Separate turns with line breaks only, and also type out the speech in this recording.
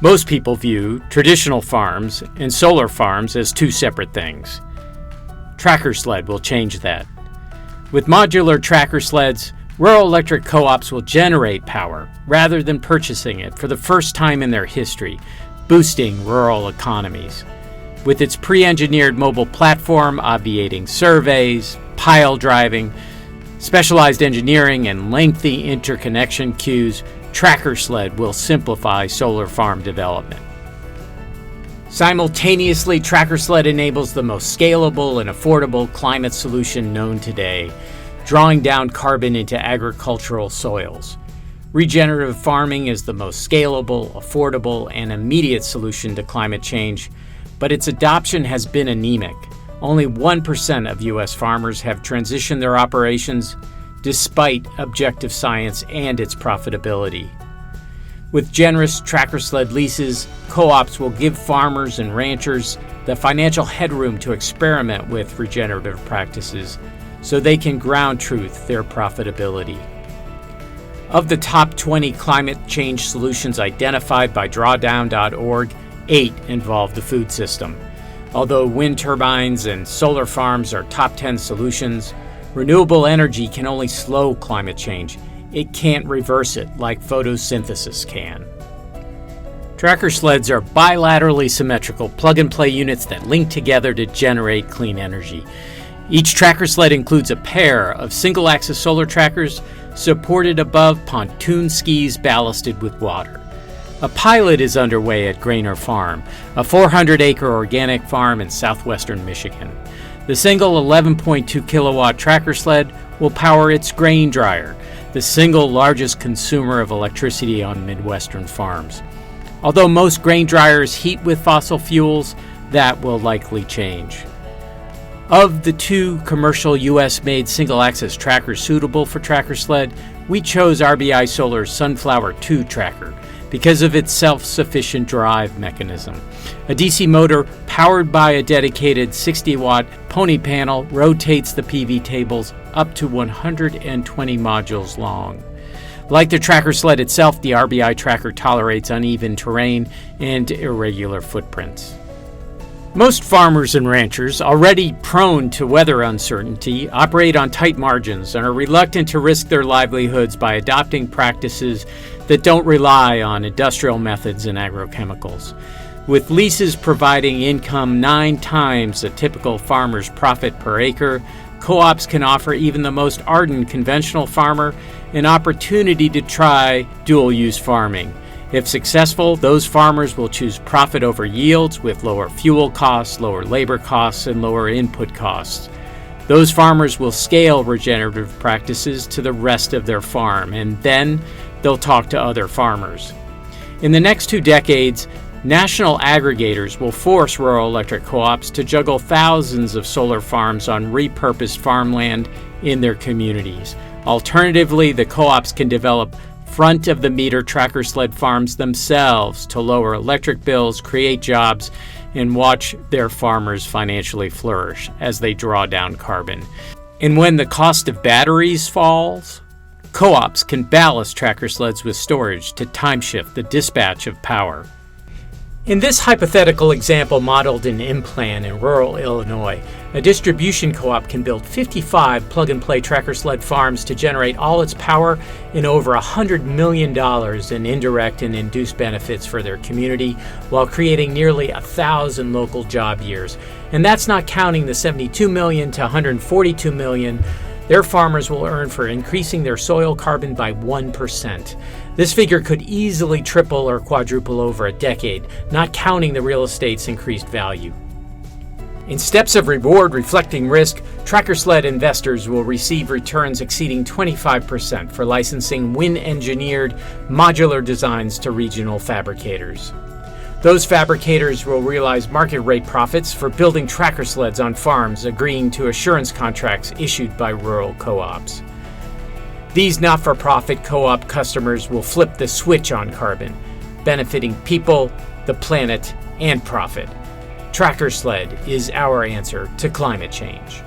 Most people view traditional farms and solar farms as two separate things. TrackerSled will change that. With modular tracker sleds, rural electric co-ops will generate power rather than purchasing it for the first time in their history, boosting rural economies. With its pre-engineered mobile platform obviating surveys, pile driving, specialized engineering, and lengthy interconnection queues, TrackerSled will simplify solar farm development. Simultaneously, TrackerSled enables the most scalable and affordable climate solution known today, drawing down carbon into agricultural soils. Regenerative farming is the most scalable, affordable, and immediate solution to climate change, but its adoption has been anemic. Only 1% of U.S. farmers have transitioned their operations, despite objective science and its profitability. With generous TrackerSled leases, co-ops will give farmers and ranchers the financial headroom to experiment with regenerative practices so they can ground truth their profitability. Of the top 20 climate change solutions identified by drawdown.org, 8 involve the food system. Although wind turbines and solar farms are top 10 solutions, renewable energy can only slow climate change. It can't reverse it like photosynthesis can. TrackerSleds are bilaterally symmetrical plug-and-play units that link together to generate clean energy. Each TrackerSled includes a pair of single-axis solar trackers supported above pontoon skis ballasted with water. A pilot is underway at Grainer Farm, a 400-acre organic farm in southwestern Michigan. The single 11.2 kilowatt TrackerSled will power its grain dryer, the single largest consumer of electricity on Midwestern farms. Although most grain dryers heat with fossil fuels, that will likely change. Of the 2 commercial U.S.-made single-axis trackers suitable for TrackerSled, we chose RBI Solar's Sunflower 2 tracker because of its self-sufficient drive mechanism. A DC motor powered by a dedicated 60-watt pony panel rotates the PV tables up to 120 modules long. Like the TrackerSled itself, the RBI tracker tolerates uneven terrain and irregular footprints. Most farmers and ranchers, already prone to weather uncertainty, operate on tight margins and are reluctant to risk their livelihoods by adopting practices that don't rely on industrial methods and agrochemicals. With leases providing income 9 times a typical farmer's profit per acre, co-ops can offer even the most ardent conventional farmer an opportunity to try dual-use farming. If successful, those farmers will choose profit over yields with lower fuel costs, lower labor costs, and lower input costs. Those farmers will scale regenerative practices to the rest of their farm, and then they'll talk to other farmers. In the next 2 decades, national aggregators will force rural electric co-ops to juggle thousands of solar farms on repurposed farmland in their communities. Alternatively, the co-ops can develop front-of-the-meter TrackerSled farms themselves to lower electric bills, create jobs, and watch their farmers financially flourish as they draw down carbon. And when the cost of batteries falls, co-ops can ballast TrackerSleds with storage to time-shift the dispatch of power. In this hypothetical example modeled in Implan in rural Illinois, a distribution co-op can build 55 plug-and-play TrackerSled farms to generate all its power and over $100 million in indirect and induced benefits for their community, while creating nearly 1,000 local job years. And that's not counting the $72 million to $142 million their farmers will earn for increasing their soil carbon by 1%. This figure could easily triple or quadruple over a decade, not counting the real estate's increased value. In steps of reward reflecting risk, TrackerSled investors will receive returns exceeding 25% for licensing wind-engineered modular designs to regional fabricators. Those fabricators will realize market rate profits for building TrackerSleds on farms agreeing to assurance contracts issued by rural co-ops. These not-for-profit co-op customers will flip the switch on carbon, benefiting people, the planet, and profit. TrackerSled is our answer to climate change.